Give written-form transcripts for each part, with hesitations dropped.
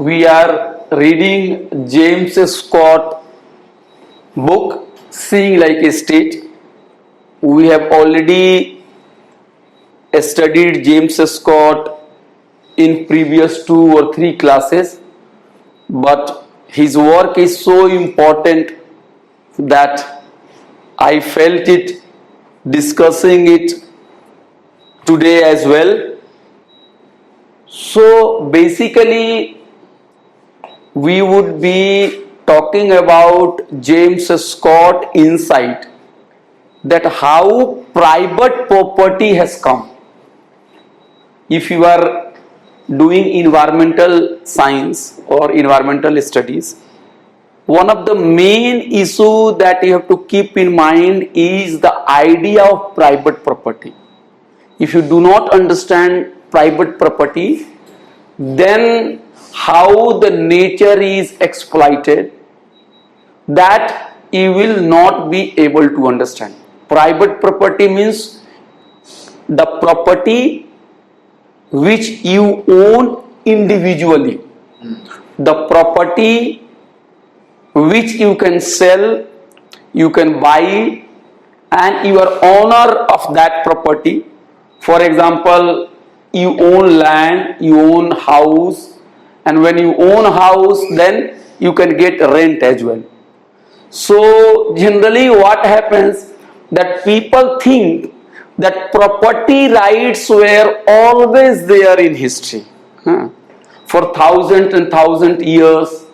we are reading James Scott book, Seeing Like a State. We have already studied James Scott in previous 2 or 3 classes, but his work is so important that I felt it discussing it today as well. So basically we would be talking about James Scott insight that how private property has come. If you are doing environmental science or environmental studies, one of the main issue that you have to keep in mind is the idea of private property. If you do not understand private property, then how the nature is exploited, that you will not be able to understand. Private property means the property which you own individually, the property which you can sell, you can buy, and you are owner of that property. For example, you own land, you own house, and when you own house, then you can get rent as well. So generally what happens, that people think that property rights were always there in history. For thousands and thousands years,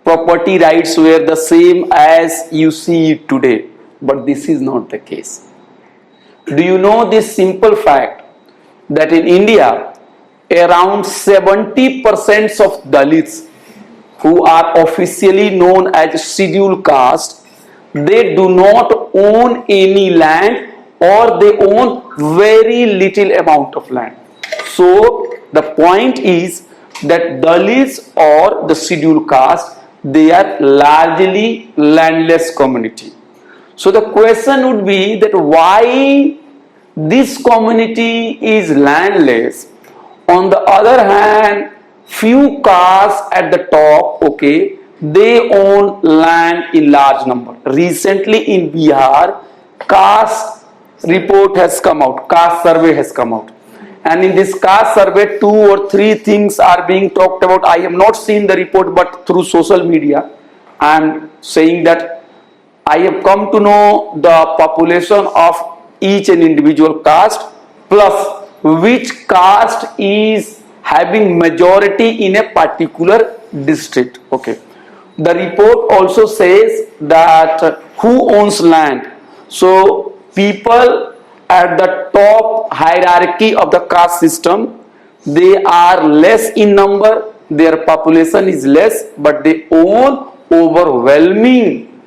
property rights were the same as you see it today. But this is not the case. Do you know this simple fact that in India, around 70% of Dalits who are officially known as scheduled caste, they do not own any land, or they own very little amount of land. So the point is that Dalits or the scheduled caste, they are largely landless community. So the question would be that why this community is landless. On the other hand, few castes at the top, okay, they own land in large number. Recently in Bihar, caste report has come out, caste survey has come out, and in this caste survey 2 or 3 things are being talked about. I have not seen the report, but through social media I am saying that I have come to know the population of each and individual caste, plus which caste is having majority in a particular district. Okay, the report also says that who owns land. So people at the top hierarchy of the caste system, they are less in number, their population is less, but they own overwhelming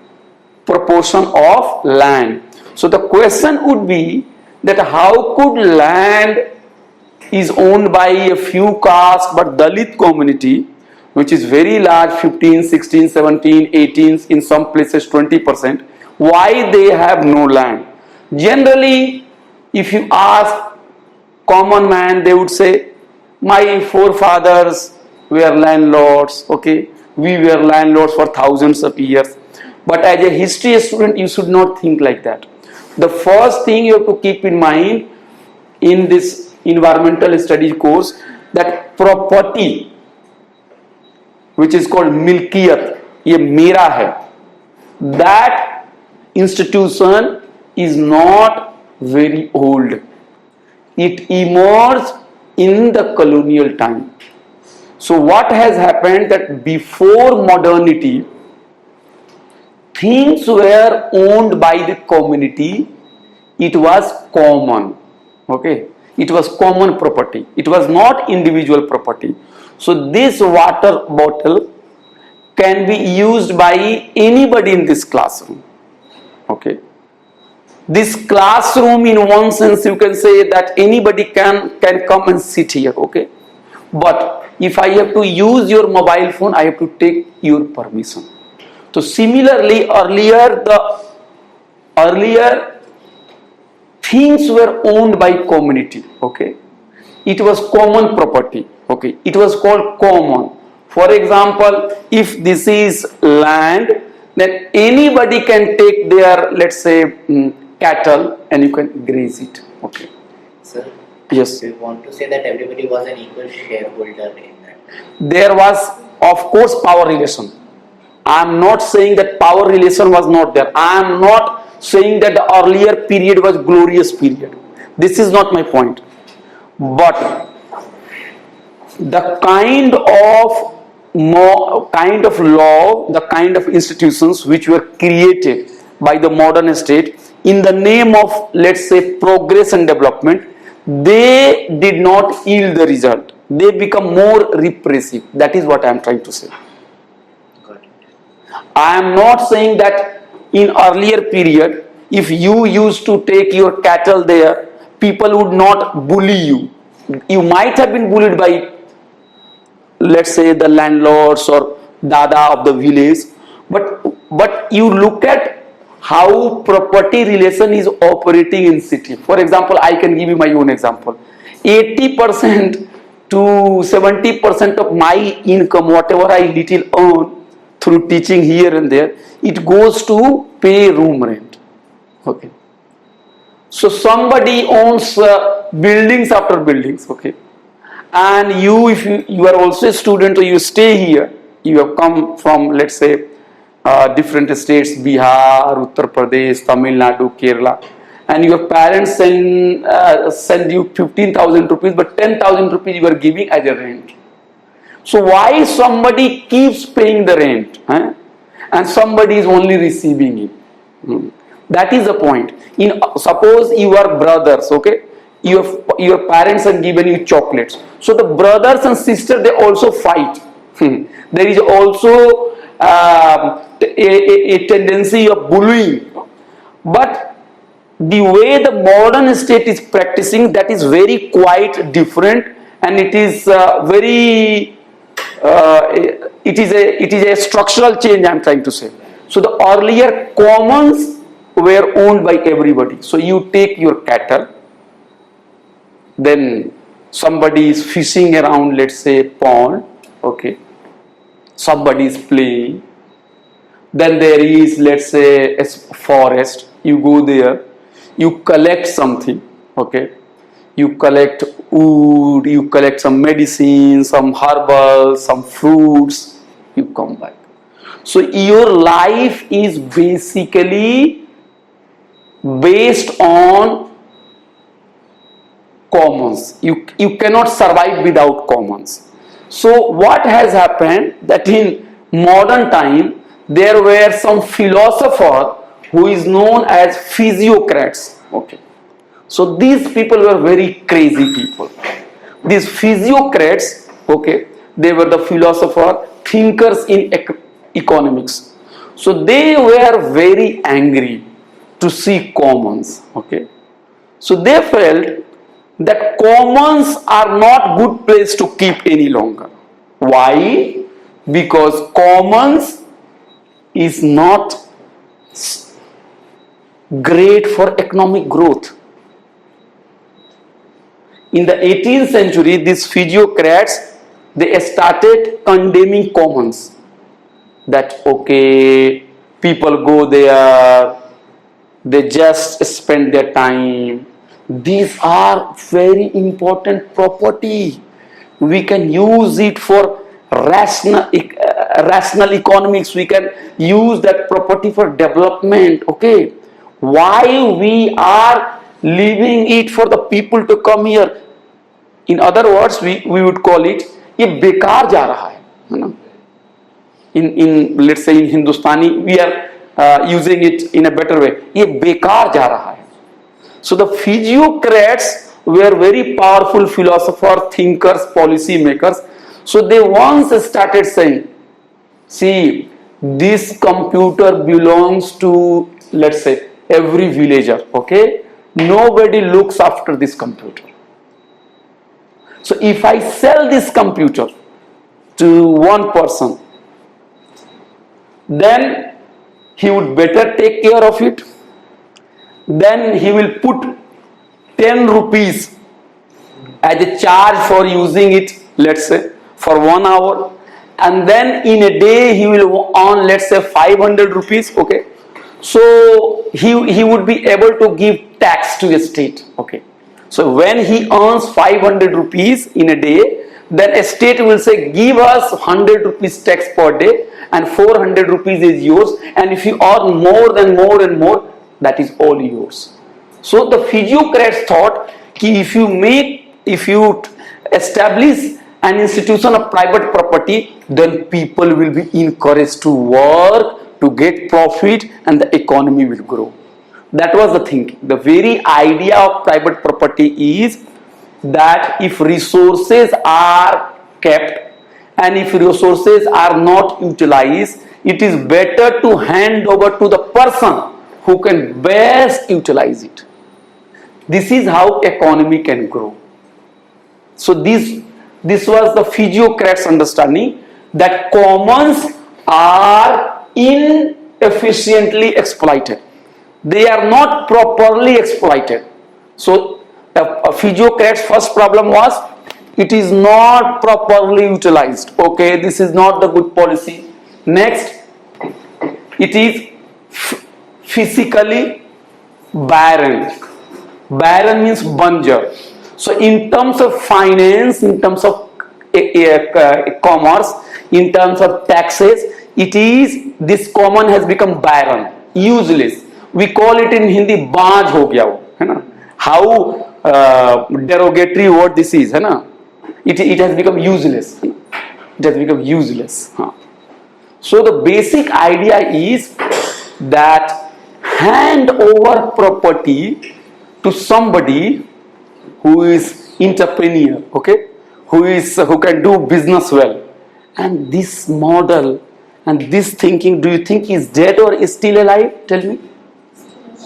proportion of land. So the question would be that how could land is owned by a few castes, but Dalit community, which is very large, 15, 16, 17, 18, in some places 20%, why they have no land? Generally, if you ask common man, they would say, my forefathers were landlords, okay, we were landlords for thousands of years. But as a history student, you should not think like that. The first thing you have to keep in mind in this environmental studies course, that property, which is called milkiyat, ye mera hai, that institution is not very old. It emerged in the colonial time. So what has happened, that before modernity, things were owned by the community. It was common. Okay, it was common property. It was not individual property. So this water bottle can be used by anybody in this classroom. Okay, this classroom, in one sense you can say that anybody can come and sit here. Okay, but if I have to use your mobile phone, I have to take your permission. So similarly, earlier things were owned by community. Okay, it was common property. Okay, it was called common. For example, if this is land, then anybody can take their, let's say, cattle and you can graze it. Okay. Sir, Yes. do you want to say that everybody was an equal shareholder in that? There was, of course, power relation. I am not saying that power relation was not there. I am not saying that the earlier period was glorious period. This is not my point. But the kind of law, the kind of institutions which were created by the modern state in the name of, let's say, progress and development, they did not yield the result. They become more repressive. That is what I am trying to say. I am not saying that in earlier period, if you used to take your cattle there, people would not bully you. You might have been bullied by, let's say, the landlords or dada of the village, but you look at how property relation is operating in city. For example, I can give you my own example. 80% to 70% of my income, whatever I little earn through teaching here and there, it goes to pay room rent. Okay. So somebody owns buildings after buildings. Okay. And you, if you are also a student or you stay here, you have come from, let's say, different states, Bihar, Uttar Pradesh, Tamil Nadu, Kerala, and your parents send you 15,000 rupees, but 10,000 rupees you are giving as a rent. So why somebody keeps paying the rent and somebody is only receiving it? That is the point. Suppose you are brothers, okay? Your parents have given you chocolates. So the brothers and sisters, they also fight. There is also a tendency of bullying. But the way the modern state is practicing, that is very quite different, and it is it is a structural change I am trying to say. So the earlier commons were owned by everybody. So you take your cattle, then somebody is fishing around, let's say, pond, okay, somebody is playing, then there is, let's say, a forest, you go there, you collect something, okay, you collect wood, you collect some medicine, some herbals, some fruits, you come back. So your life is basically based on commons. You cannot survive without commons. So what has happened, that in modern time there were some philosopher who is known as physiocrats. Okay. So these people were very crazy people. These physiocrats, okay, they were the philosopher, thinkers in economics. So they were very angry to see commons. Okay. So they felt that commons are not good place to keep any longer. Why? Because commons is not great for economic growth. In the 18th century, these physiocrats, they started condemning commons. That, okay, people go there, they just spend their time. These are very important property. We can use it for rational economics. We can use that property for development. Okay, why we are leaving it for the people to come here? In other words, we would call it ये बेकार जा रहा है ना? In let's say in Hindustani we are using it in a better way. ये बेकार जा रहा है. So the physiocrats were very powerful philosophers, thinkers, policy makers. So they once started saying, see, this computer belongs to, let's say, every villager, okay? Nobody looks after this computer. So if I sell this computer to one person, then he would better take care of it. Then he will put 10 rupees as a charge for using it, let's say, for 1 hour. and then in a day he will earn, let's say, 500 rupees, okay. So he would be able to give tax to a state, okay. So when he earns 500 rupees in a day, then a state will say, give us 100 rupees tax per day and 400 rupees is yours, and if you earn more and more and more, that is all yours. So the physiocrats thought ki if you establish an institution of private property, then people will be encouraged to work, to get profit, and the economy will grow. That was the thinking. The very idea of private property is that if resources are kept and if resources are not utilized, it is better to hand over to the person who can best utilize it. This is how economy can grow. So this was the physiocrats' understanding that commons are inefficiently exploited. They are not properly exploited. So a physiocrat's first problem was it is not properly utilized. Okay, this is not the good policy. Next, it is physically barren. Barren means banjar. So in terms of finance, in terms of commerce, in terms of taxes, this common has become barren, useless. We call it in Hindi baaj ho gaya wo, है ना? How derogatory word this is, है ना? It has become useless. It has become useless. So the basic idea is that hand over property to somebody who is entrepreneur, okay, who can do business well. And this model and this thinking, do you think is dead or is still alive? Tell me.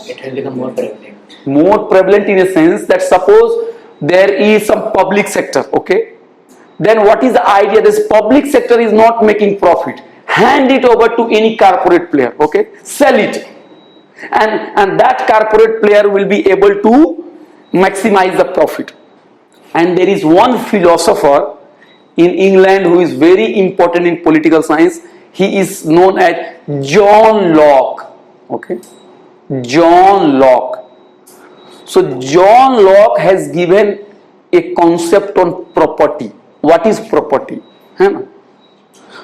It has become more prevalent. More prevalent in a sense that suppose there is some public sector, okay, then what is the idea? This public sector is not making profit. Hand it over to any corporate player, okay, sell it, and that corporate player will be able to maximize the profit. And there is one philosopher in England who is very important in political science. He is known as John Locke, okay, John Locke. So John Locke has given a concept on property. What is property?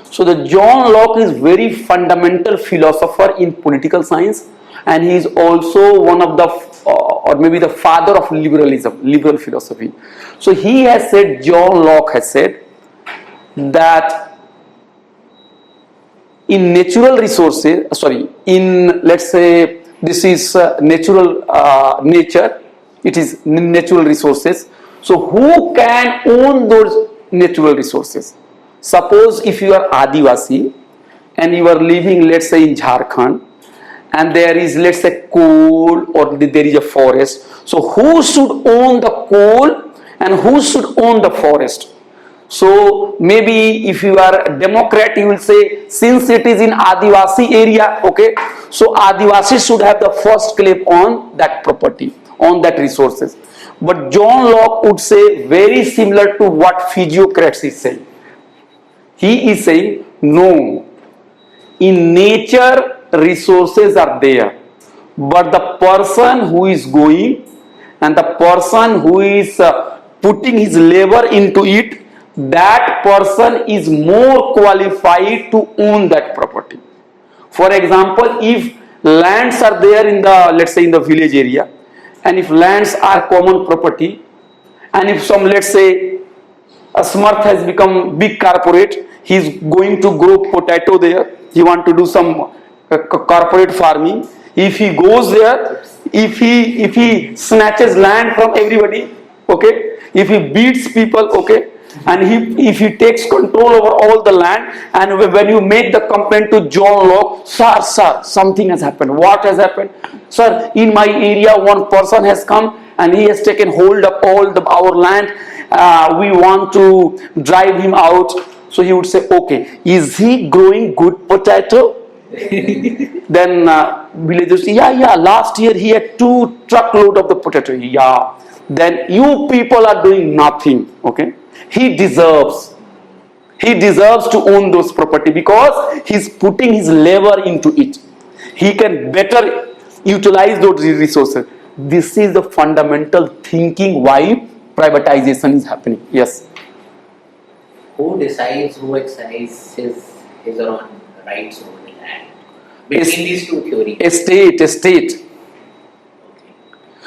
So the John Locke is very fundamental philosopher in political science, and he is also one of the or maybe the father of liberalism, liberal philosophy. So he has said, John Locke has said that in natural resources, let's say this is natural nature, it is natural resources. So who can own those natural resources? Suppose if you are Adivasi and you are living, let's say, in Jharkhand, and there is, let's say, coal or there is a forest. So who should own the coal and who should own the forest? So maybe if you are a Democrat, you will say, since it is in Adivasi area, okay, so Adivasi should have the first claim on that property, on that resources. But John Locke would say very similar to what physiocrats is saying. He is saying, no, in nature resources are there, but the person who is going and the person who is putting his labor into it, that person is more qualified to own that property. For example, if lands are there in the, let's say, in the village area, and if lands are common property, and if some, let's say, a Smurth has become big corporate, he is going to grow potato there, he want to do some corporate farming. If he goes there, if he snatches land from everybody, okay, if he beats people, okay, and if he takes control over all the land, and when you make the complaint to John Locke, sir, something has happened. What has happened? Sir, in my area one person has come and he has taken hold of all our land. We want to drive him out. So he would say, okay, is he growing good potato? Then villagers say, yeah, last year he had 2 truckload of the potato. Yeah. Then you people are doing nothing, okay? He deserves He deserves to own those property because he's putting his labor into it. He can better utilize those resources. This is the fundamental thinking why privatization is happening. Yes. Who decides who exercises his or her rights over the land? Between these two theories. A state.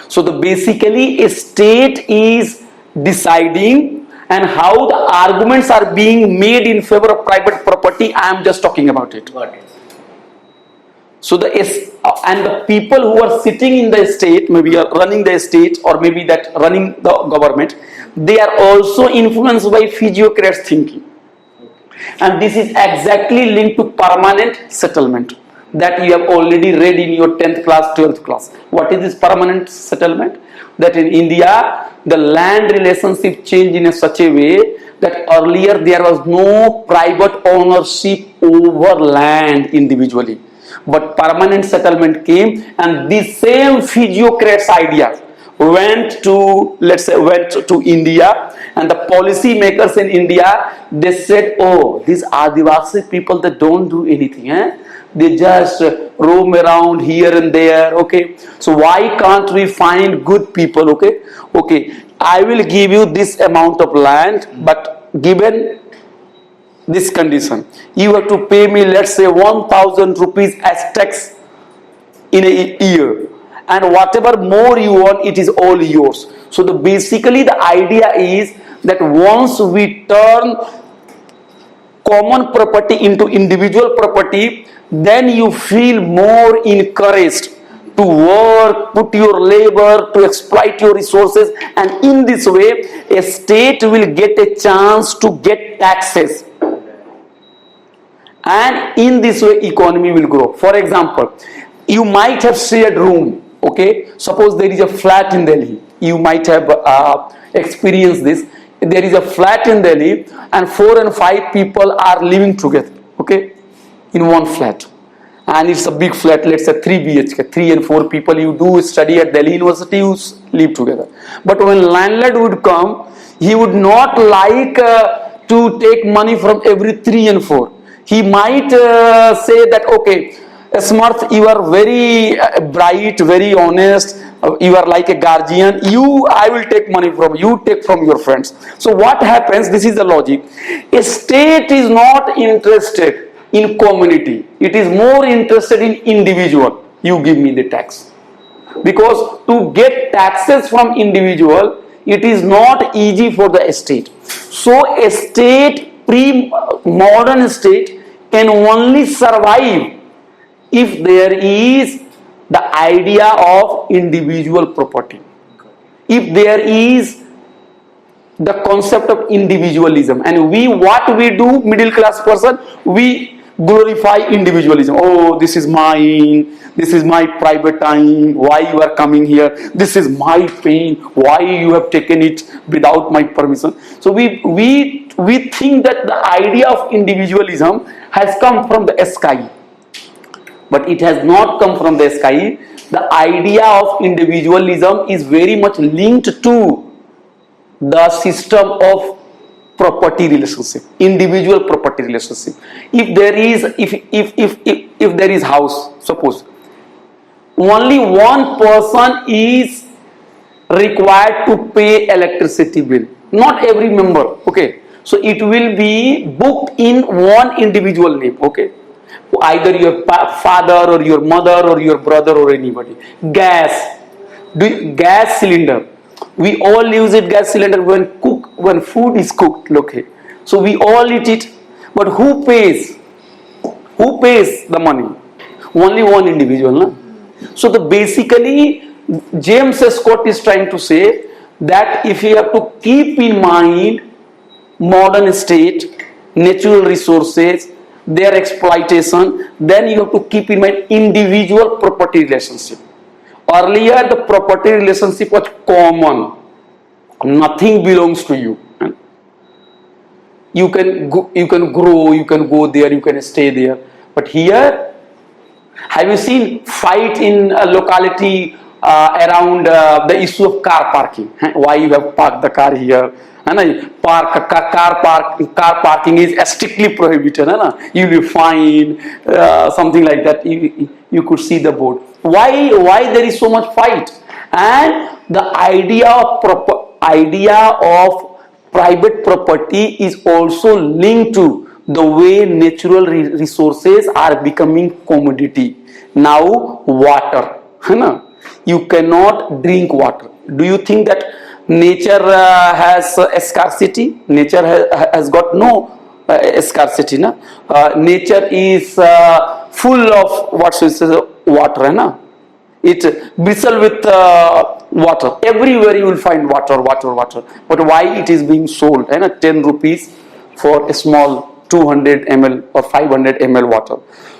So basically a state is deciding, and how the arguments are being made in favor of private property, I am just talking about it. Got it. So and the people who are sitting in the state, maybe are running the state or maybe that running the government, they are also influenced by physiocrats thinking. And this is exactly linked to permanent settlement that you have already read in your 10th class, 12th class. What is this permanent settlement? That in India, the land relationship changed in such a way that earlier there was no private ownership over land individually. But permanent settlement came, and the same physiocrats idea went to India, and the policy makers in India, they said, oh, these Adivasi people, they don't do anything, they just roam around here and there, okay, so why can't we find good people, okay, I will give you this amount of land, but given this condition, you have to pay me, let's say, 1,000 rupees as tax in a year, and whatever more you want, it is all yours. So basically the idea is that once we turn common property into individual property, then you feel more encouraged to work, put your labor, to exploit your resources, and in this way a state will get a chance to get taxes, and in this way economy will grow. For example, you might have shared room, okay, suppose there is a flat in Delhi, you might have experienced this. There is a flat in Delhi and 4 and 5 people are living together, okay, in one flat, and it's a big flat, let's say 3 BHK, 3 and 4 people, you do study at Delhi University, you live together. But when landlord would come, he would not like to take money from every 3 and 4. He might say that, okay, Smarth, you are very bright, very honest, you are like a guardian, I will take money from you, take from your friends. So what happens, this is the logic, a state is not interested in community, it is more interested in individual. You give me the tax, because to get taxes from individual, it is not easy for the state. So a state, pre-modern state, can only survive if there is the idea of individual property, if there is the concept of individualism. And what we do, middle class person, we glorify individualism. Oh, this is mine, this is my private time, why you are coming here, this is my pain, why you have taken it without my permission. So we think that the idea of individualism has come from the sky, but it has not come from the sky. The idea of individualism is very much linked to the system of property relationship, individual property relationship. If there is house, suppose only one person is required to pay electricity bill, not every member, okay, so it will be booked in one individual name, okay, either your father or your mother or your brother or anybody. Gas cylinder, we all use it, gas cylinder, when food is cooked, okay, so we all eat it, but who pays the money? Only one individual, no? So basically James Scott is trying to say that if you have to keep in mind modern state, natural resources, their exploitation, then you have to keep in mind individual property relationship. Earlier the property relationship was common, nothing belongs to you. You can grow, you can go there, you can stay there. But here, have you seen fight in a locality around the issue of car parking. Why you have parked the car here? Car parking is strictly prohibited. You will be fined, something like that. You could see the board. Why there is so much fight? And the idea of private property is also linked to the way natural resources are becoming commodity. Now water, you cannot drink water. Do you think that nature has a scarcity? Nature has got no scarcity. Nature is full of water. It bristle with water. Everywhere you will find water. But why it is being sold? 10 rupees for a small 200 ml or 500 ml water.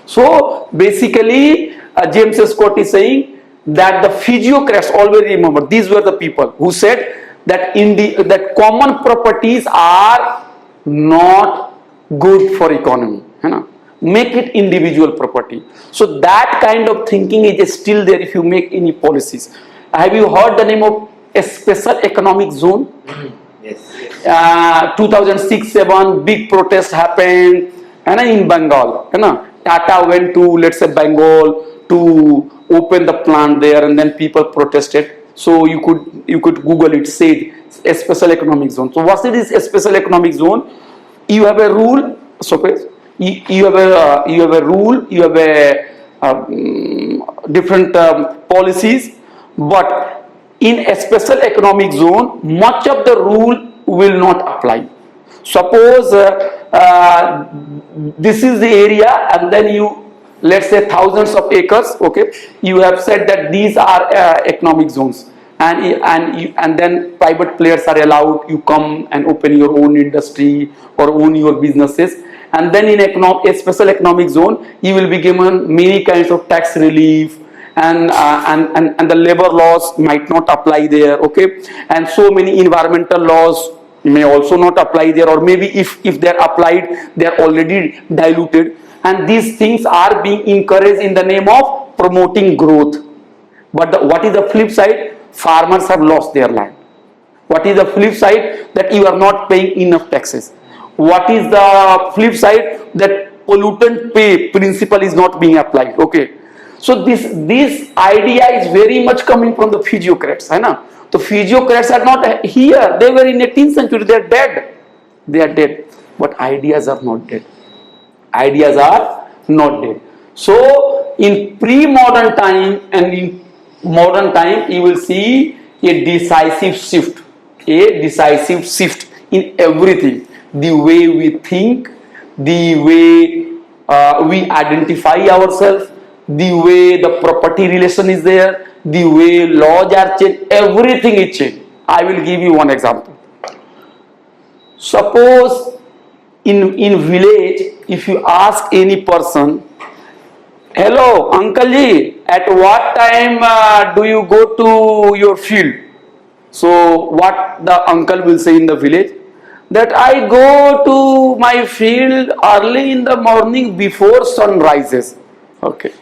So basically, James Scott is saying that the physiocrats, always remember, these were the people who said that that common properties are not good for economy. Make it individual property. So that kind of thinking is still there if you make any policies. Have you heard the name of a special economic zone? Yes. 2006-7 big protest happened in Bengal. Tata went to, let's say, Bengal to open the plant there, and then people protested. So you could Google it, say a special economic zone. So what is a special economic zone? You have a rule. Suppose you have a rule. You have a different policies, but in a special economic zone, much of the rule will not apply. Suppose this is the area, and then let's say thousands of acres. Okay, you have said that these are economic zones, and then private players are allowed. You come and open your own industry or own your businesses, and then in a special economic zone, you will be given many kinds of tax relief. And the labor laws might not apply there, okay, and so many environmental laws may also not apply there, or maybe if they are applied, they are already diluted, and these things are being encouraged in the name of promoting growth. But what is the flip side? Farmers have lost their land. What is the flip side? That you are not paying enough taxes. What is the flip side? That pollutant pay principle is not being applied, okay. So this idea is very much coming from the physiocrats. The physiocrats are not here. They were in 18th century. They are dead. But ideas are not dead. So in pre-modern time and in modern time, you will see a decisive shift in everything. The way we think, the way we identify ourselves, the way the property relation is there, the way laws are changed, everything is changed. I will give you one example. Suppose in village, if you ask any person, hello uncle ji, at what time do you go to your field? So what the uncle will say in the village? That I go to my field early in the morning before sun rises. Okay.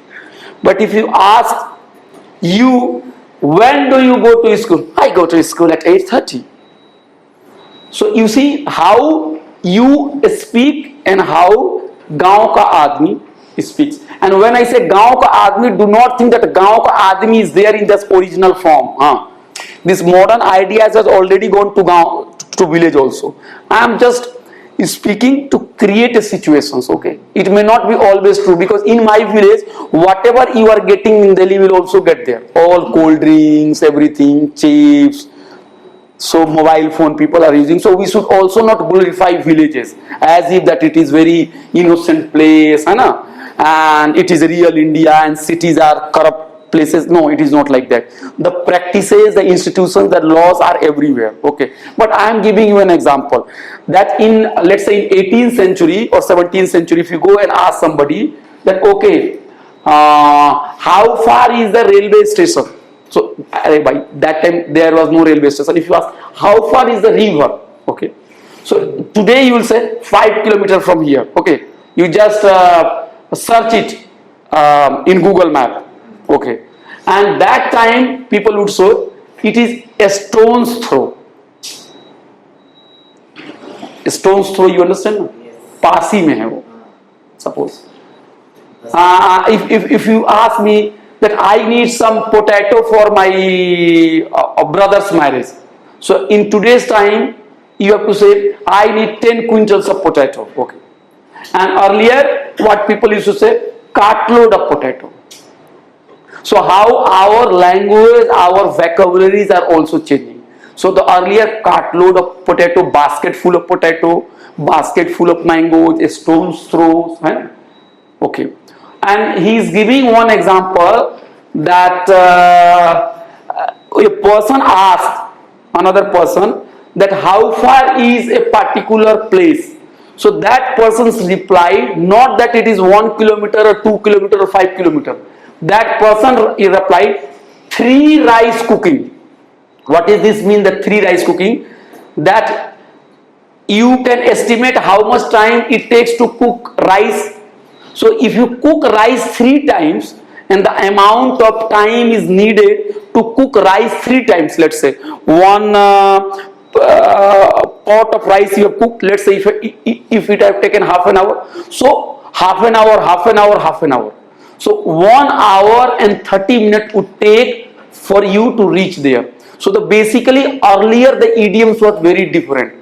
But if you ask you, when do you go to school? I go to school at 8:30. So you see how you speak and how gaon ka aadmi speaks. And when I say gaon ka aadmi, do not think that gaon ka aadmi is there in this original form. This modern ideas has already gone to village also. I am just speaking to create a situations, okay. It may not be always true, because in my village, whatever you are getting in Delhi will also get there. All cold drinks, everything, chips. So mobile phone people are using. So we should also not glorify villages as if that it is very innocent place, and it is real India and cities are corrupt places. No, it is not like that. The practices, the institutions, the laws are everywhere, okay. But I am giving you an example that in, let's say, in 18th century or 17th century, if you go and ask somebody that, okay, how far is the railway station? So by that time there was no railway station. If you ask how far is the river, okay, so today you will say 5 kilometers from here, okay. You just search it in Google Map. Okay, And that time people would say it is a stone's throw. A stone's throw, you understand? Yes. पास ही में है वो. Suppose. If you ask me that I need some potato for my brother's marriage, so in today's time you have to say I need 10 quintals of potato. Okay. And earlier what people used to say, cartload of potato. So how our language, our vocabularies are also changing. So the earlier cartload of potato, basket full of potato, basket full of mangoes, a stone's throw. Right? Okay. And he is giving one example that a person asked another person that how far is a particular place. So that person's replied, not that it is 1 kilometer or 2 kilometer or 5 kilometer. That person replied, 3 rice cooking. What does this mean, the 3 rice cooking? That you can estimate how much time it takes to cook rice. So if you cook rice 3 times and the amount of time is needed to cook rice 3 times, let's say one pot of rice you have cooked, let's say if it have taken half an hour, so half an hour. So 1 hour and 30 minutes would take for you to reach there. So basically earlier the idioms were very different.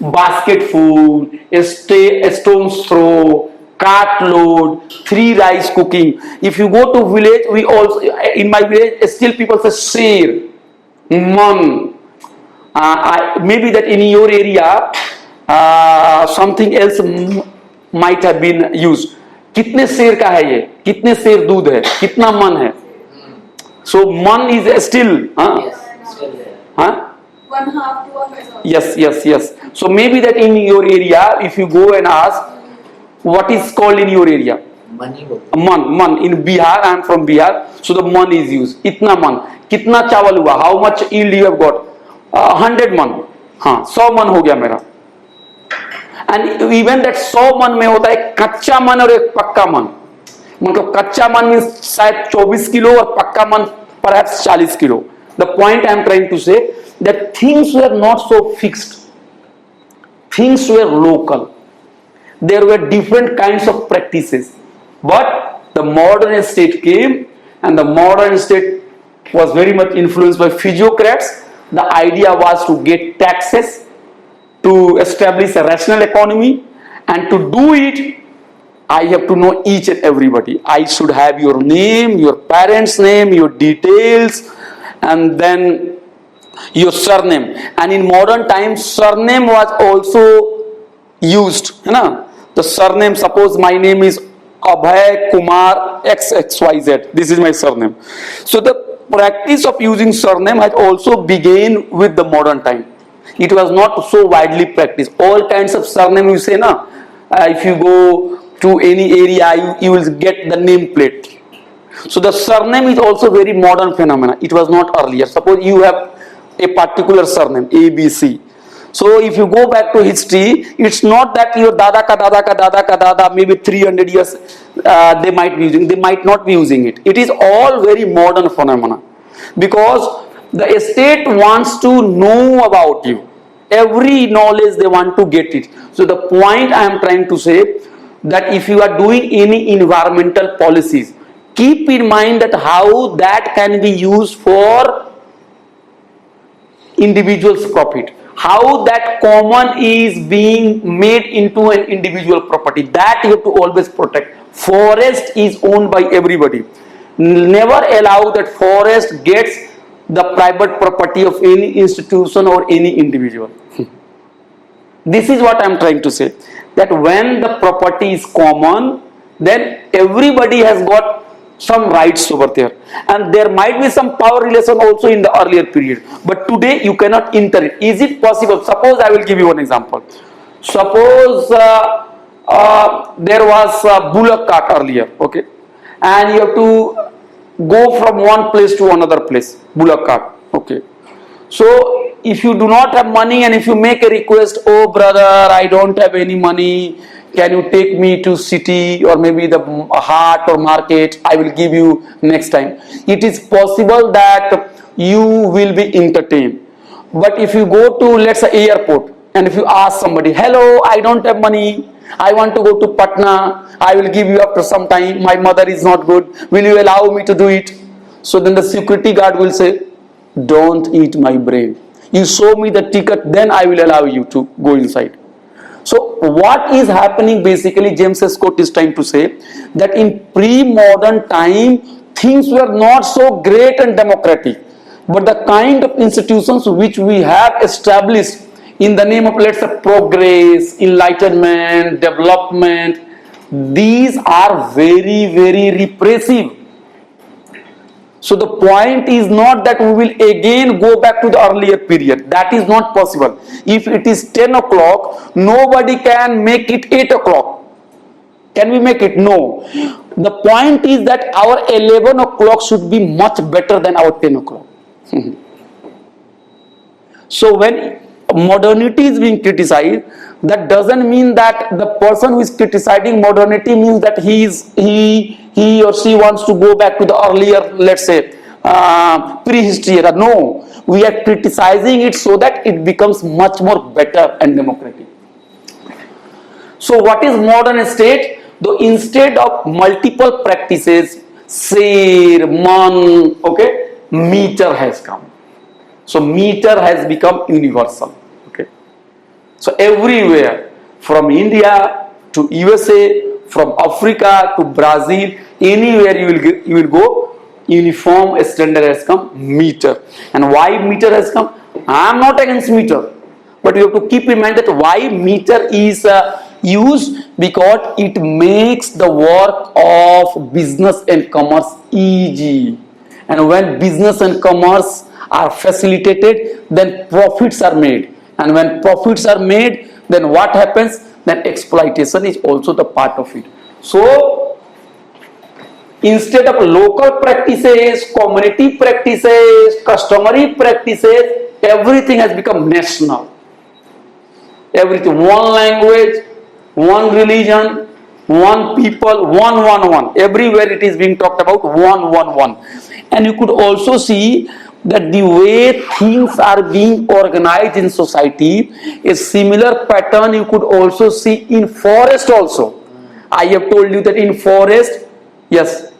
Basket full, a stone's throw, cartload, 3 rice cooking. If you go to village, we also in my village still people say seer, man. Maybe that in your area something else might have been used. कितने शेर का है ये? कितने शेर दूध है? कितना मन है? So man is still, Yes, still there. huh? 1/2 to a measure. Yes. So maybe that in your area, if you go and ask, what is called in your area? Money. Man. In Bihar, I am from Bihar, so the man is used. Itna man. Kitna चावल हुआ? How much yield you have got? 100 मन. हाँ, 100 मन हो गया मेरा. And even that 100 मन में होता है कच्चा मन और एक पक्का मन. मतलब कच्चा मन में शायद 24 किलो और पक्का मन perhaps 40 kilo. The point I am trying to say that things were not so fixed. Things were local. There were different kinds of practices. But the modern state came, and the modern state was very much influenced by physiocrats. The idea was to get taxes, to establish a rational economy, and to do it, I have to know each and everybody. I should have your name, your parents' name, your details, and then your surname. And in modern times, surname was also used. You know? The surname, suppose my name is Abhay Kumar XXYZ. This is my surname. So the practice of using surname has also begun with the modern time. It was not so widely practiced. All kinds of surname you say, na. If you go to any area, you will get the name plate. So the surname is also very modern phenomena. It was not earlier. Suppose you have a particular surname, ABC. So if you go back to history, it's not that your dada ka dada, maybe 300 years they might be using. They might not be using it. It is all very modern phenomena, because the state wants to know about you. Every knowledge they want to get it. So the point I am trying to say, that if you are doing any environmental policies, keep in mind that how that can be used for individual's profit. How that common is being made into an individual property. That you have to always protect. Forest is owned by everybody. Never allow that forest gets the private property of any institution or any individual. This is what I am trying to say. That when the property is common, then everybody has got some rights over there, and there might be some power relation also in the earlier period, but today you cannot enter it. Is it possible? Suppose I will give you one example. Suppose there was a bullock cart earlier, okay, and you have to go from one place to another place, bullock cart, okay. So if you do not have money and if you make a request, oh brother, I don't have any money, can you take me to city or maybe the heart or market? I will give you next time. It is possible that you will be entertained. But if you go to, let's say, airport, and if you ask somebody, hello, I don't have money, I want to go to Patna, I will give you after some time, my mother is not good, will you allow me to do it? So then the security guard will say, don't eat my brain. You show me the ticket, then I will allow you to go inside. So what is happening basically, James Scott is trying to say that in pre-modern time, things were not so great and democratic. But the kind of institutions which we have established in the name of, let's say, progress, enlightenment, development, these are very, very repressive. So the point is not that we will again go back to the earlier period. That is not possible. If it is 10 o'clock, nobody can make it 8 o'clock. Can we make it? No. The point is that our 11 o'clock should be much better than our 10 o'clock. So when modernity is being criticized, that doesn't mean that the person who is criticizing modernity means that he or she wants to go back to the earlier, let's say, prehistory era. No, we are criticizing it so that it becomes much more better and democratic. So what is modern state? Though instead of multiple practices, ser, man, okay, meter has come. So meter has become universal. Okay. So everywhere, from India to USA, from Africa to Brazil, anywhere you will go, uniform standard has come, meter. And why meter has come? I am not against meter, but you have to keep in mind that why meter is used, because it makes the work of business and commerce easy. And when business and commerce are facilitated, then profits are made. And when profits are made, then what happens? Then exploitation is also the part of it. So instead of local practices, community practices, customary practices, everything has become national. Everything, one language, one religion, one people, one. Everywhere it is being talked about one. And you could also see that the way things are being organized in society, a similar pattern you could also see in forest also. I have told you that in forest, yes,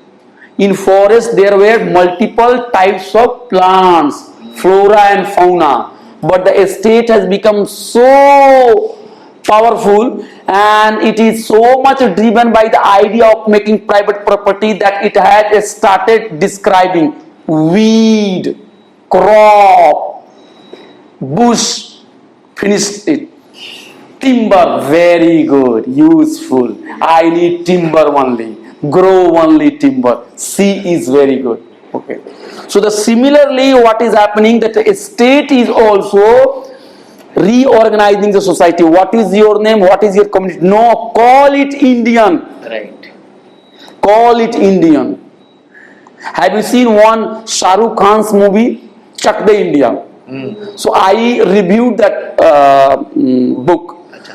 in forest there were multiple types of plants, flora and fauna, but the estate has become so powerful and it is so much driven by the idea of making private property that it has started describing weed, crop, bush, finished it. Timber, very good, useful. I need timber only, grow only timber. C is very good. Okay. So the similarly, what is happening, that the state is also reorganizing the society. What is your name? What is your community? No, call it Indian. Right. Call it Indian. Have you seen one Shah Rukh Khan's movie, Chak De India? So I reviewed that book.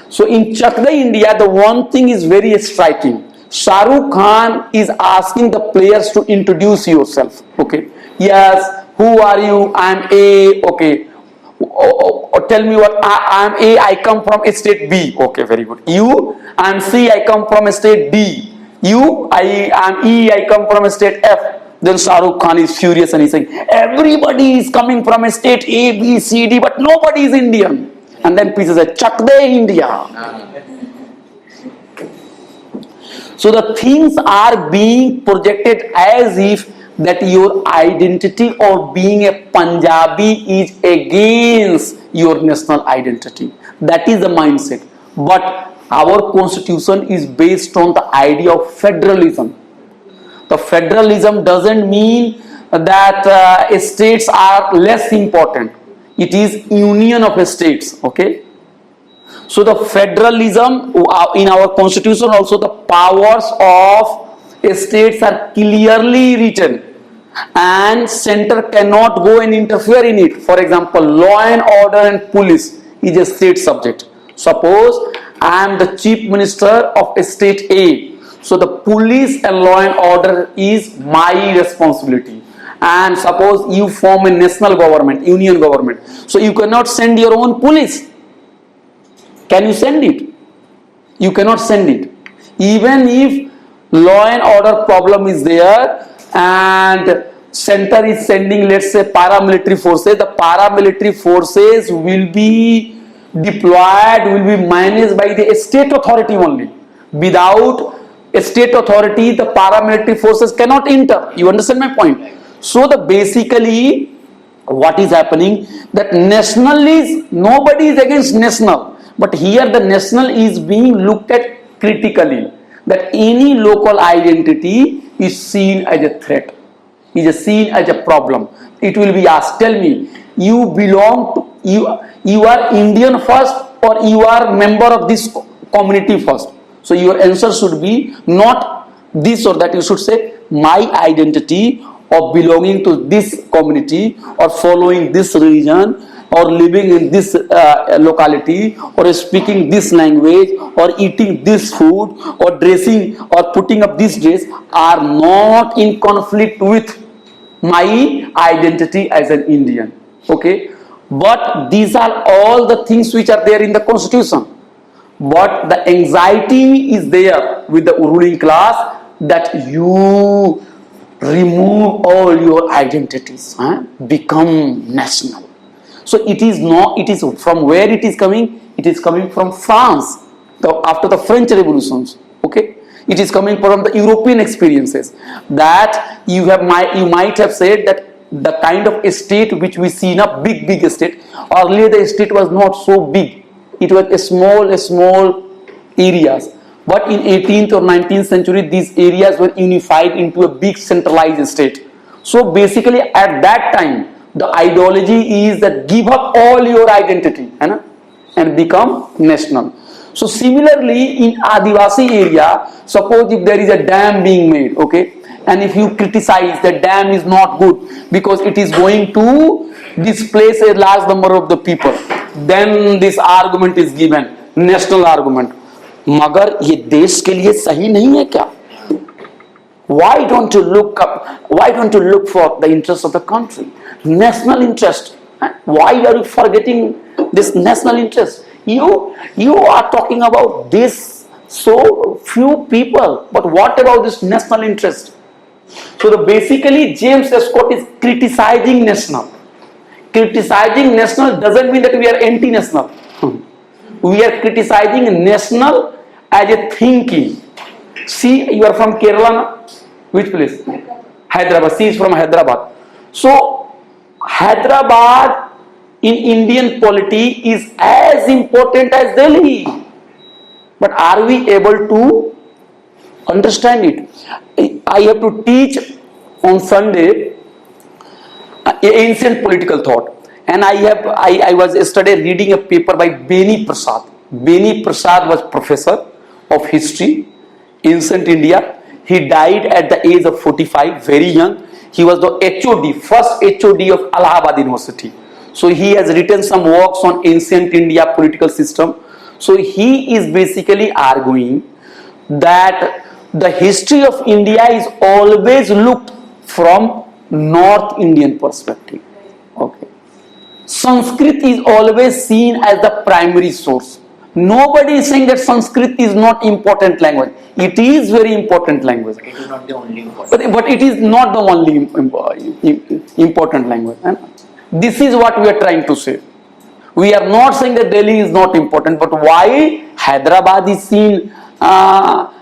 So in Chak De India, the one thing is very striking. Shah Rukh Khan is asking the players to introduce yourself. Okay. Yes, who are you? I am A. Okay. Or tell me what, I am A, I come from state B. Okay, very good. You, I am C, I come from state D. You, I am E, I come from state F. Then Shah Rukh Khan is furious and he's saying, everybody is coming from a state A, B, C, D, but nobody is Indian. And then P says, Chak De India. So the things are being projected as if that your identity or being a Punjabi is against your national identity. That is the mindset. But our constitution is based on the idea of federalism. The federalism doesn't mean that states are less important. It is union of states. Okay. So the federalism in our constitution, also the powers of states are clearly written and center cannot go and interfere in it. For example, law and order and police is a state subject. Suppose I am the chief minister of state A. So the police and law and order is my responsibility. And suppose you form a national government, union government. So you cannot send your own police. Can you send it? You cannot send it. Even if law and order problem is there and center is sending, let's say, paramilitary forces, the paramilitary forces will be deployed, will be managed by the state authority only. Without a state authority, the paramilitary forces cannot enter. You understand my point? So the basically what is happening, that national is, nobody is against national, but here the national is being looked at critically, that any local identity is seen as a threat, is seen as a problem. It will be asked, tell me, you belong to, you are Indian first, or you are member of this community first? So your answer should be not this or that. You should say my identity of belonging to this community, or following this religion, or living in this locality, or speaking this language, or eating this food, or dressing or putting up this dress, are not in conflict with my identity as an Indian. Okay, but these are all the things which are there in the constitution. But the anxiety is there with the ruling class, that you remove all your identities, become national. So it is not, it is from where it is coming? It is coming from France, after the French revolutions. Okay, it is coming from the European experiences, that you might have said that the kind of estate which we see in a big estate, earlier the estate was not so big, it was a small areas. But in 18th or 19th century, these areas were unified into a big centralized state. So basically at that time, the ideology is that give up all your identity and become national. So similarly in Adivasi area, suppose if there is a dam being made, okay, and if you criticize the dam is not good because it is going to displace a large number of the people, then this argument is given, national argument. मगर ये देश के लिए सही नहीं है क्या? Why don't you look for the interest of the country, national interest? Why are you forgetting this national interest? You are talking about this so few people, but what about this national interest? So basically James Scott is criticizing national. Criticizing national doesn't mean that we are anti-national. We are criticizing national as a thinking. See, you are from Kerala, na? Which place? Hyderabad. She is from Hyderabad. So Hyderabad in Indian polity is as important as Delhi. But are we able to understand it? I have to teach on Sunday ancient political thought. And I was yesterday reading a paper by Beni Prasad. Beni Prasad was professor of history, ancient India. He died at the age of 45, very young. He was the HOD, first HOD of Allahabad University. So he has written some works on ancient India political system. So he is basically arguing that the history of India is always looked from North Indian perspective. Okay. Sanskrit is always seen as the primary source. Nobody is saying that Sanskrit is not important language. It is very important language. But it is not the only important. But it is not the only important language. And this is what we are trying to say. We are not saying that Delhi is not important, but why Hyderabad is seen not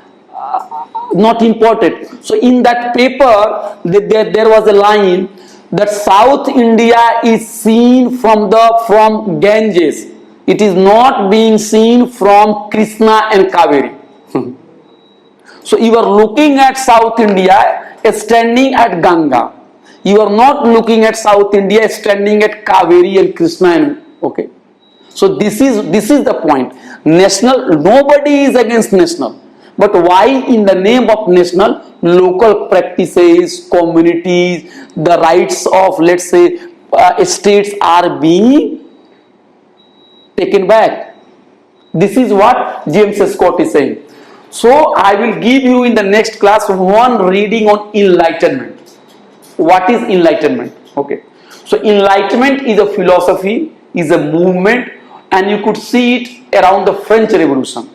important. So in that paper, there was a line that South India is seen from Ganges. It is not being seen from Krishna and Kaveri. So you are looking at South India standing at Ganga. You are not looking at South India standing at Kaveri and Krishna and okay. So this is the point. National, nobody is against national. But why in the name of national, local practices, communities, the rights of, let's say, states are being taken back? This is what James Scott is saying. So I will give you in the next class one reading on enlightenment. What is enlightenment? Okay. So enlightenment is a philosophy, is a movement, and you could see it around the French Revolution.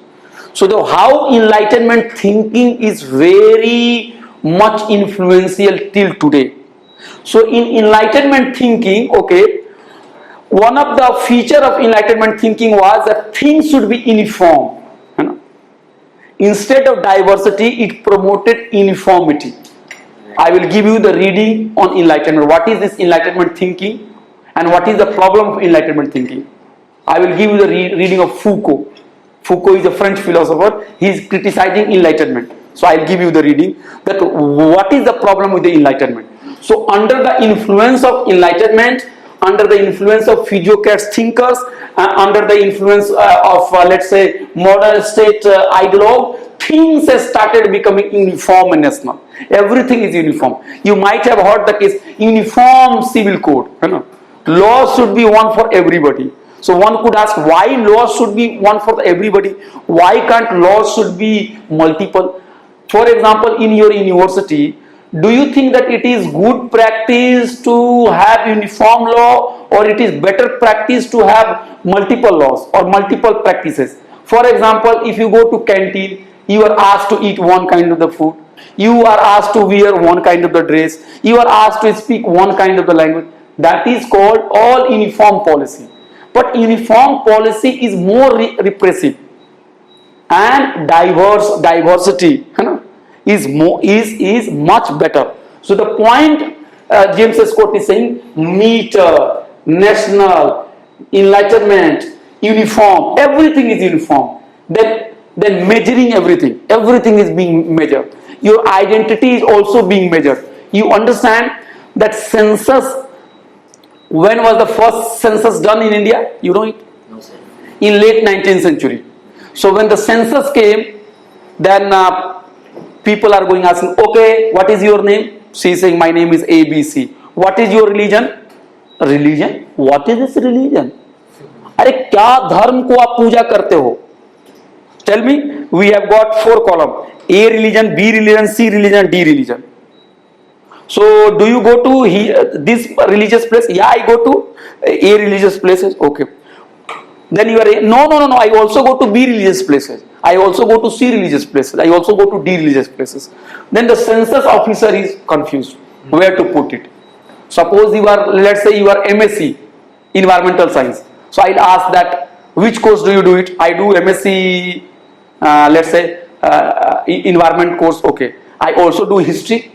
So how enlightenment thinking is very much influential till today. So in enlightenment thinking, okay, one of the feature of enlightenment thinking was that things should be uniform. You know? Instead of diversity, it promoted uniformity. I will give you the reading on enlightenment. What is this enlightenment thinking and what is the problem of enlightenment thinking? I will give you the reading of Foucault. Foucault is a French philosopher. He is criticizing enlightenment. So I will give you the reading that what is the problem with the enlightenment. So under the influence of enlightenment, under the influence of Foucault's thinkers, under the influence of let's say modern state ideologue, things have started becoming uniform and national. Everything is uniform. You might have heard the case uniform civil code. You know, laws should be one for everybody. So one could ask why laws should be one for everybody. Why can't laws should be multiple? For example, in your university, do you think that it is good practice to have uniform law or it is better practice to have multiple laws or multiple practices? For example, if you go to canteen, you are asked to eat one kind of the food. You are asked to wear one kind of the dress. You are asked to speak one kind of the language. That is called all uniform policy. But uniform policy is more repressive, and diversity, you know, is much better. So the point James Scott is saying, meter, national, enlightenment, uniform, everything is uniform. Then measuring everything is being measured. Your identity is also being measured. You understand that census, when was the first census done in India? You know it? No, sir. In late 19th century. So when the census came, then people are going asking, okay, what is your name? She is saying, my name is ABC. What is your religion? Religion? What is this religion? अरे क्या धर्म को आप पूजा करते हो? Tell me. We have got 4 columns: A religion, B religion, C religion, D religion. So do you go to this religious place? Yeah, I go to A religious places. Okay. Then you are no. I also go to B religious places. I also go to C religious places. I also go to D religious places. Then the census officer is confused where to put it. Suppose you are, let's say you are MSc environmental science. So I'll ask that which course do you do it? I do MSc, let's say environment course. Okay. I also do history.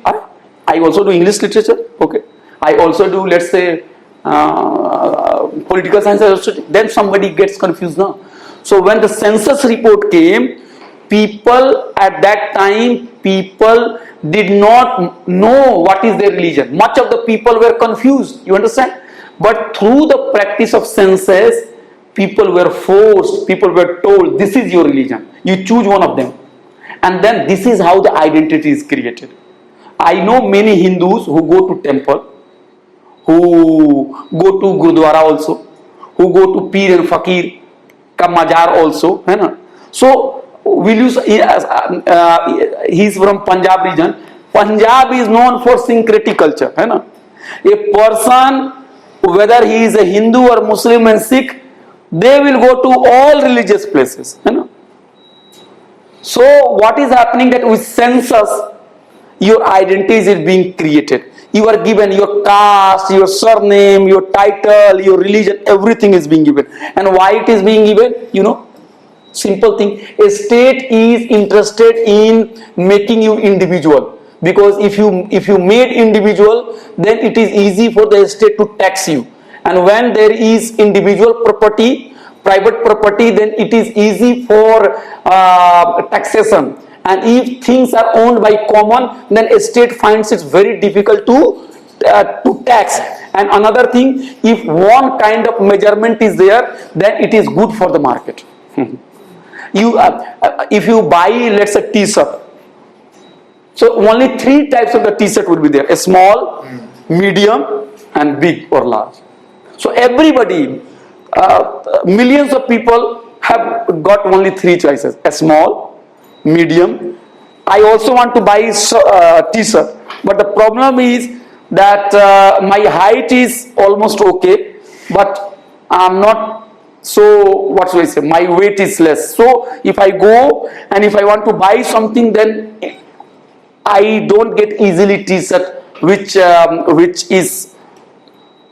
I also do English literature. Okay. I also do, let's say, political science. Then somebody gets confused now. So when the census report came, people at that time, people did not know what is their religion. Much of the people were confused. You understand? But through the practice of census, people were forced, people were told, this is your religion. You choose one of them. And then this is how the identity is created. I know many Hindus who go to temple, who go to Gurudwara also, who go to Peer and Fakir ka Mazar also. Hai na? So, will you say, he is from Punjab region. Punjab is known for syncretic culture. Hai na? A person, whether he is a Hindu or Muslim and Sikh, they will go to all religious places. Hai na? So, what is happening that with census, your identity is being created. You are given your caste, your surname, your title, your religion, everything is being given. And why it is being given? You know, simple thing. A state is interested in making you individual. Because if you made individual, then it is easy for the state to tax you. And when there is individual property, private property, then it is easy for taxation. And if things are owned by common, then a state finds it very difficult to tax. And another thing, if one kind of measurement is there, then it is good for the market. If you buy, let's say, T-shirt, so only 3 types of the T-shirt will be there: a small, medium, and big or large. So everybody, millions of people have got only three choices: a small, medium. I also want to buy t-shirt, but the problem is that my height is almost okay, but I'm not. So what should I say? My weight is less. So if I go and if I want to buy something, then I don't get easily t-shirt which is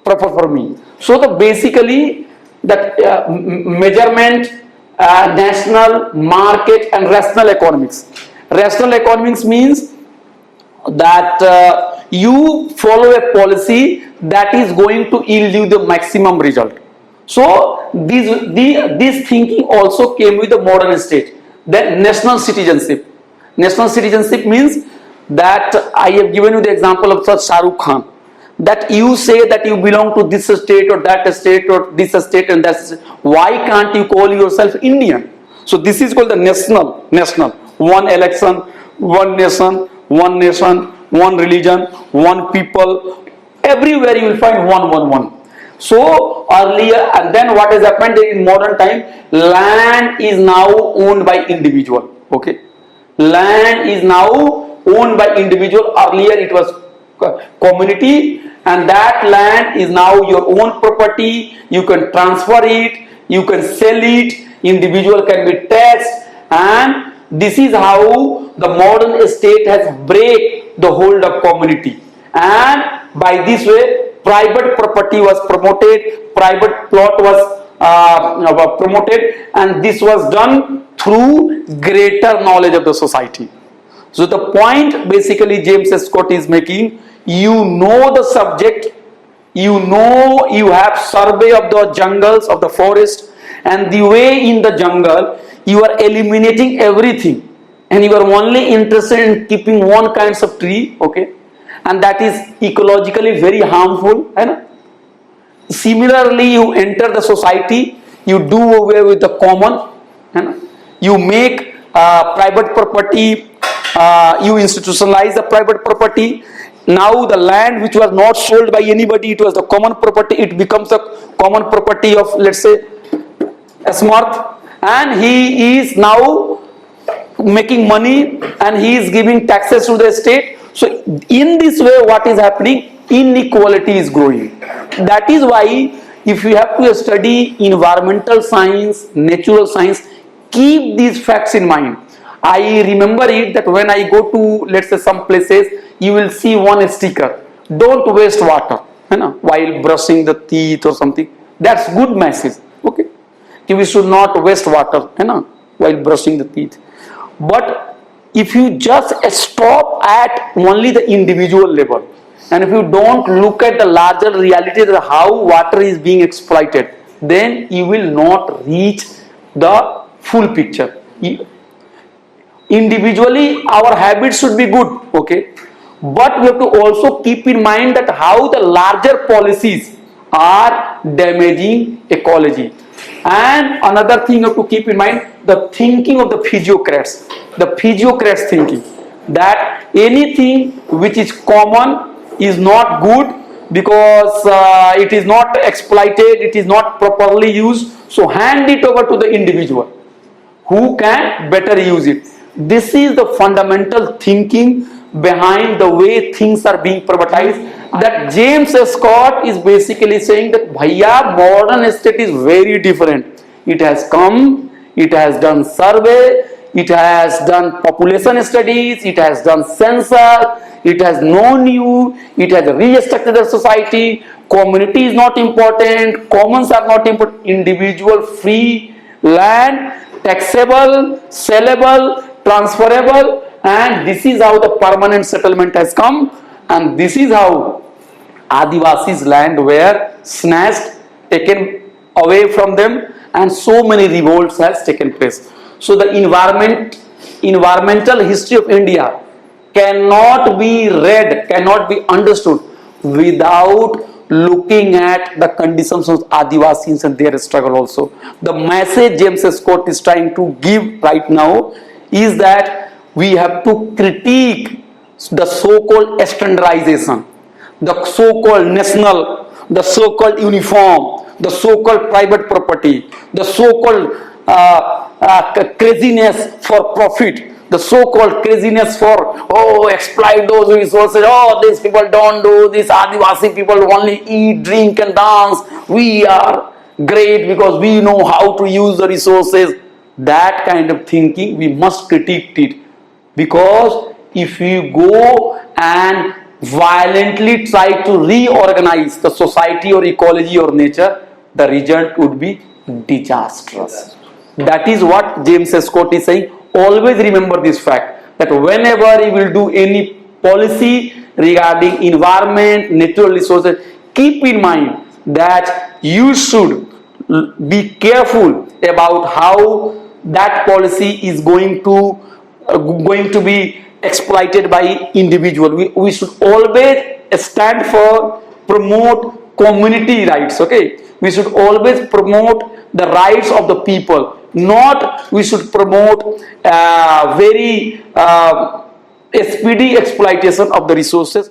proper for me. So the basically that measurement, national, market, and rational economics. Rational economics means that you follow a policy that is going to yield you the maximum result. So this thinking also came with the modern state. Then national citizenship. National citizenship means that I have given you the example of such Shah Rukh Khan, that you say that you belong to this state or that state or this state and that state. Why can't you call yourself Indian? So this is called the national. One election, one nation, one religion, one people. Everywhere you will find one. So earlier, and then what has happened in modern time, land is now owned by individual. Okay, land is now owned by individual. Earlier it was community, and that land is now your own property. You can transfer it, you can sell it, individual can be taxed, and this is how the modern state has break the hold of community. And by this way, private property was promoted, private plot was promoted, and this was done through greater knowledge of the society. So the point basically James Scott is making, you know the subject, you know you have survey of the jungles, of the forest, and the way in the jungle you are eliminating everything, and you are only interested in keeping one kinds of tree, okay, and that is ecologically very harmful. Right? Similarly, you enter the society, you do away with the common, right? You make private property, you institutionalize the private property. Now the land which was not sold by anybody, it was the common property, it becomes a common property of, let's say, a Smart, and he is now making money and he is giving taxes to the state. So in this way, what is happening? Inequality is growing. That is why if you have to study environmental science, natural science, keep these facts in mind. I remember it that when I go to, let's say, some places, you will see one sticker: don't waste water, while brushing the teeth or something. That's good message. Okay, we should not waste water, while brushing the teeth. But if you just stop at only the individual level, and if you don't look at the larger reality of how water is being exploited, then you will not reach the full picture. Individually, our habits should be good, okay, but we have to also keep in mind that how the larger policies are damaging ecology. And another thing you have to keep in mind, the thinking of the physiocrats thinking that anything which is common is not good because it is not exploited, it is not properly used, so hand it over to the individual who can better use it. This is the fundamental thinking behind the way things are being privatized. That James Scott is basically saying that bhaiya, modern state is very different. It has come, it has done survey, it has done population studies, it has done census, it has known you, it has restructured the society. Community is not important, commons are not important, individual free land, taxable, sellable, transferable, and this is how the permanent settlement has come, and this is how Adivasis' land were snatched, taken away from them, and so many revolts has taken place. So the environmental history of India cannot be read, cannot be understood without looking at the conditions of Adivasis and their struggle also. The message James Scott is trying to give right now is that we have to critique the so-called standardization, the so-called national, the so-called uniform, the so-called private property, the so-called craziness for profit, the so-called craziness for exploit those resources. These people don't do this. Adivasi people only eat, drink, and dance. We are great because we know how to use the resources. That kind of thinking we must critique it, because if you go and violently try to reorganize the society or ecology or nature, the result would be disastrous. That is what James Scott is saying. Always remember this fact, that whenever you will do any policy regarding environment, natural resources, keep in mind that you should be careful about how that policy is going to be exploited by individual. We should always stand for promote community rights. Okay, we should always promote the rights of the people, not we should promote very speedy exploitation of the resources.